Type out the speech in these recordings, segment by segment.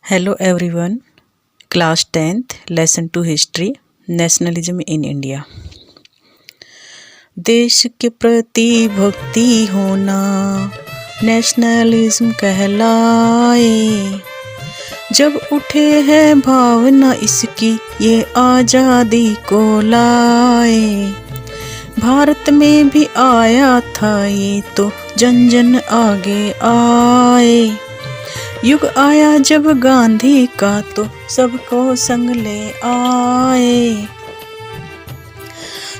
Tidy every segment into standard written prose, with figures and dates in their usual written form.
Hello everyone, class 10th, lesson 2 history, nationalism in India। देश के प्रति भक्ति होना नेशनलिज्म कहलाए। जब उठे है भावना इसकी ये आज़ादी को लाए। भारत में भी आया था ये तो जन जन आगे आए। युग आया जब गांधी का तो सबको संग ले आए।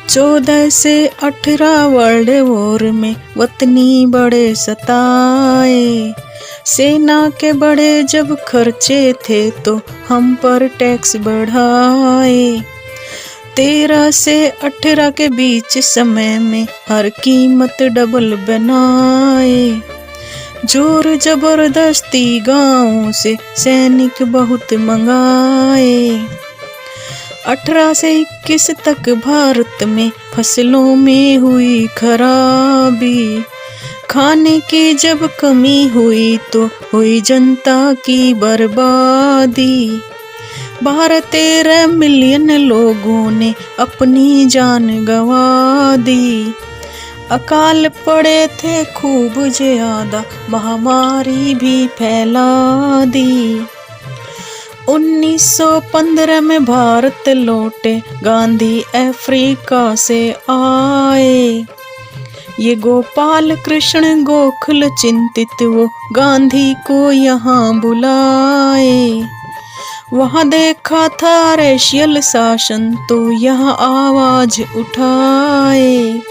14 से 18 वर्ल्ड वॉर में वतनी बड़े सताए। सेना के बड़े जब खर्चे थे तो हम पर टैक्स बढ़ाए। 13 से 18 के बीच समय में हर कीमत डबल बनाए। जोर जबरदस्ती गांवों से सैनिक बहुत मंगाए। 18 से 21 तक भारत में फसलों में हुई खराबी। खाने की जब कमी हुई तो हुई जनता की बर्बादी। 12-13 मिलियन लोगों ने अपनी जान गंवा दी। अकाल पड़े थे खूब ज्यादा, महामारी भी फैला दी। 1915 में भारत लौटे गांधी अफ्रीका से आए। ये गोपाल कृष्ण गोखले चिंतित वो गांधी को यहाँ बुलाए। वहाँ देखा था रेशियल शासन तो यहाँ आवाज उठाए।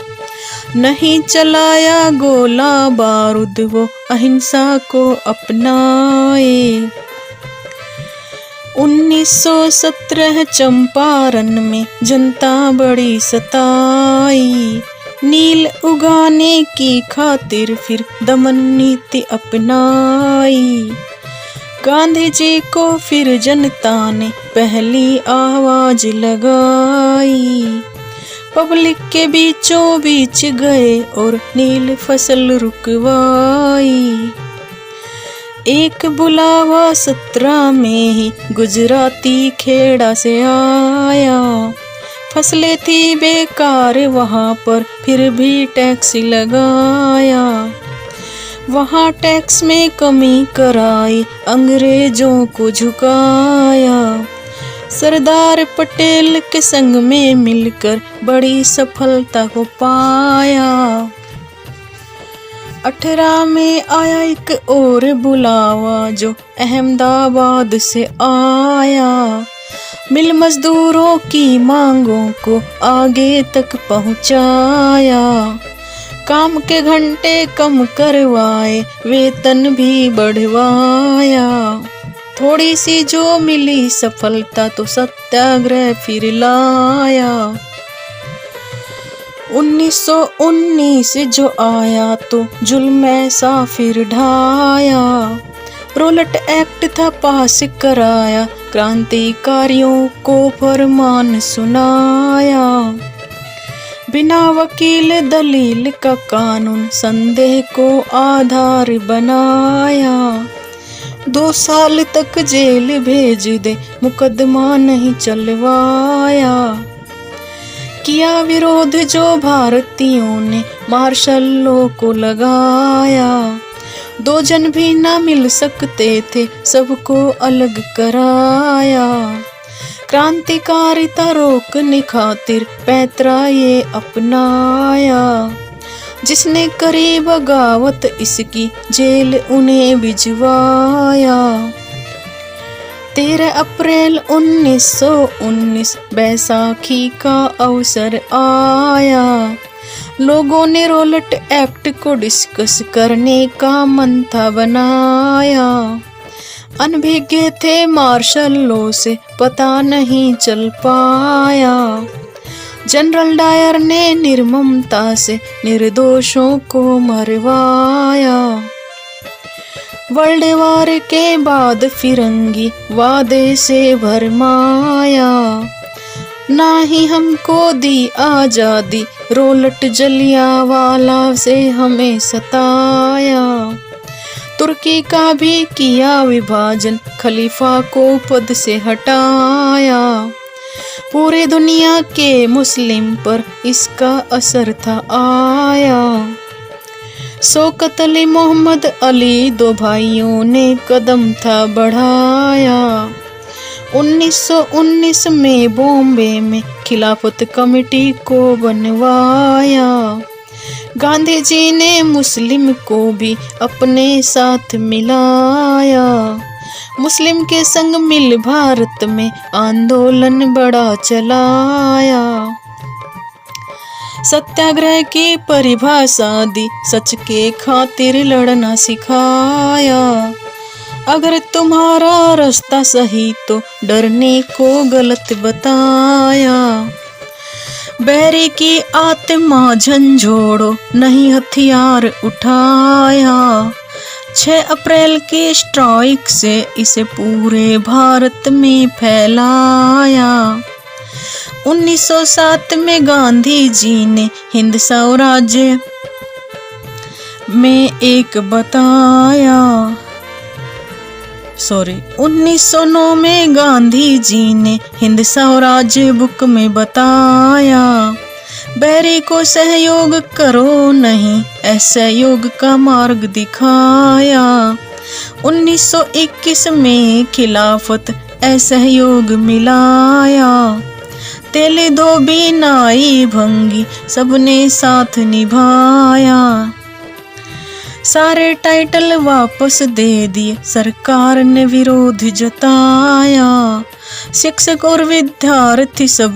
नहीं चलाया गोला बारूद वो अहिंसा को अपनाए। 1917 चंपारण में जनता बड़ी सताई। नील उगाने की खातिर फिर दमन नीति अपनाई। गांधी जी को फिर जनता ने पहली आवाज लगाई। पब्लिक के बीचों बीच गए और नील फसल रुकवाई। एक बुलावा 17 में ही गुजराती खेड़ा से आया। फसलें थी बेकार वहाँ पर फिर भी टैक्स लगाया। वहाँ टैक्स में कमी कराई, अंग्रेजों को झुकाया। सरदार पटेल के संग में मिलकर बड़ी सफलता को पाया। 18 में आया एक और बुलावा जो अहमदाबाद से आया। मिल मजदूरों की मांगों को आगे तक पहुंचाया। काम के घंटे कम करवाए, वेतन भी बढ़वाया। थोड़ी सी जो मिली सफलता तो सत्याग्रह फिर लाया। 1919 जो आया तो जुल्म ऐसा फिर ढाया। रोलट एक्ट था पास कराया, क्रांतिकारियों को फरमान सुनाया। बिना वकील दलील का कानून संदेह को आधार बनाया। 2 साल तक जेल भेज दे, मुकदमा नहीं चलवाया। किया विरोध जो भारतीयों ने मार्शल लॉ को लगाया। 2 जन भी ना मिल सकते थे, सबको अलग कराया। क्रांतिकारिता रोकने खातिर पैतरा ये अपनाया। जिसने करी बगावत इसकी जेल उन्हें भिजवाया। 13 अप्रैल 1919 बैसाखी का अवसर आया। लोगों ने रोलट एक्ट को डिस्कस करने का मंथा बनाया। अनभिज्ञ थे मार्शल लॉ से, पता नहीं चल पाया। जनरल डायर ने निर्ममता से निर्दोषों को मरवाया। वर्ल्ड वार के बाद फिरंगी वादे से भरमाया। ना ही हमको दी आजादी, रोलट जलियांवाला से हमें सताया। तुर्की का भी किया विभाजन, खलीफा को पद से हटाया। पूरे दुनिया के मुस्लिम पर इसका असर था आया। शौकत अली मोहम्मद अली दो भाइयों ने कदम था बढ़ाया। 1919 में बॉम्बे में खिलाफत कमेटी को बनवाया। गांधी जी ने मुस्लिम को भी अपने साथ मिलाया। मुस्लिम के संग मिल भारत में आंदोलन बड़ा चलाया। सत्याग्रह की परिभाषा दी, सच के खातिर लड़ना सिखाया। अगर तुम्हारा रास्ता सही तो डरने को गलत बताया। बैरी की आत्मा झंझोड़ो, नहीं हथियार उठाया। 6 अप्रैल की स्ट्राइक से इसे पूरे भारत में फैलाया। 1907 में गांधी जी ने हिंद स्वराज्य में एक बताया। 1909 में गांधी जी ने हिंद स्वराज्य बुक में बताया। बैरी को सहयोग करो नहीं, असहयोग का मार्ग दिखाया। 1921 में खिलाफत असहयोग मिलाया। तेले धोबी नाई भंगी सबने साथ निभाया। सारे टाइटल वापस दे दिए, सरकार ने विरोध जताया। शिक्षक और विद्यार्थी सब